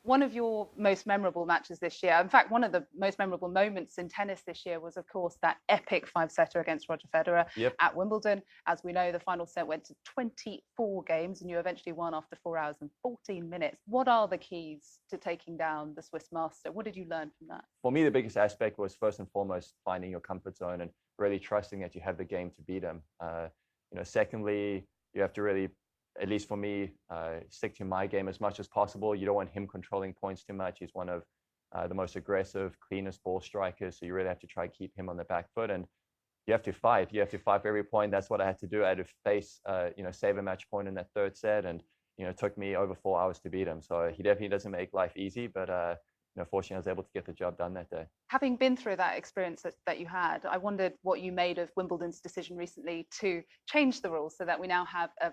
One of your most memorable matches this year, in fact, one of the most memorable moments in tennis this year was, of course, that epic five-setter against Roger Federer Yep. at Wimbledon. As we know, the final set went to 24 games and you eventually won after 4 hours and 14 minutes. What are the keys to taking down the Swiss master? What did you learn from that? For me, the biggest aspect was first and foremost finding your comfort zone and really trusting that you have the game to beat him. Secondly, you have to really, at least for me, stick to my game as much as possible. You don't want him controlling points too much. He's one of the most aggressive, cleanest ball strikers. So you really have to try and keep him on the back foot. And you have to fight. You have to fight for every point. That's what I had to do. I had to face, save a match point in that third set. And, it took me over 4 hours to beat him. So he definitely doesn't make life easy. But, fortunately, I was able to get the job done that day. Having been through that experience that you had, I wondered what you made of Wimbledon's decision recently to change the rules so that we now have a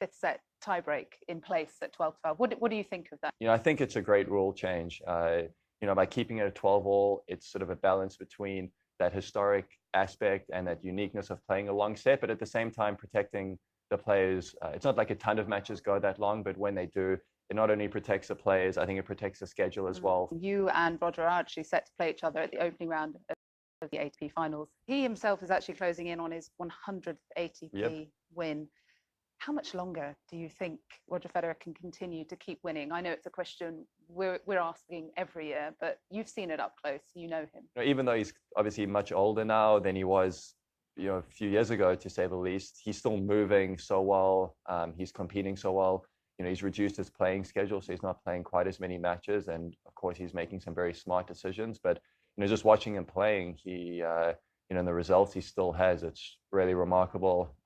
fifth set tiebreak in place at 12-12. What do you think of that? I think it's a great rule change. By keeping it at 12-all, it's sort of a balance between that historic aspect and that uniqueness of playing a long set, but at the same time protecting the players. It's not like a ton of matches go that long, but when they do, it not only protects the players, I think it protects the schedule as well. You and Roger are actually set to play each other at the opening round of the ATP finals. He himself is actually closing in on his 100th ATP win. How much longer do you think Roger Federer can continue to keep winning? I know it's a question we're asking every year, but you've seen it up close. You know him. Even though he's obviously much older now than he was, a few years ago, to say the least, he's still moving so well. He's competing so well. He's reduced his playing schedule, so he's not playing quite as many matches. And of course, he's making some very smart decisions. But, just watching him playing, he, the results he still has, it's really remarkable.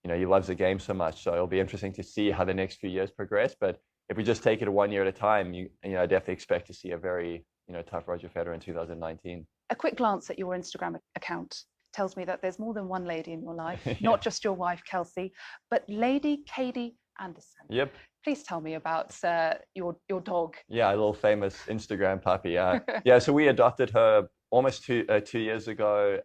He loves the game so much. So it'll be interesting to see how the next few years progress. But if we just take it 1 year at a time, I definitely expect to see a very, tough Roger Federer in 2019. A quick glance at your Instagram account tells me that there's more than one lady in your life, not just your wife, Kelsey, but Lady Katie Anderson. Yep. Please tell me about your dog. Yeah, a little famous Instagram puppy. So we adopted her almost 2 years ago.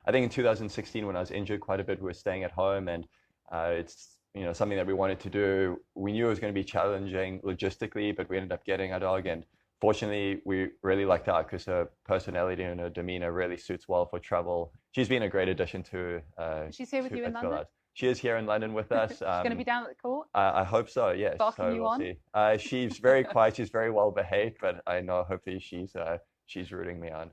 I think in 2016 when I was injured quite a bit, we were staying at home, and it's something that we wanted to do. We knew it was going to be challenging logistically, but we ended up getting a dog, and fortunately we really lucked out because her personality and her demeanor really suits well for travel. She's been a great addition to. She's here with you in London? She is here in London with us. She's going to be down at the court? I hope so, yes. Barking you on? See. She's very quiet. She's very well behaved, but I know hopefully she's rooting me on.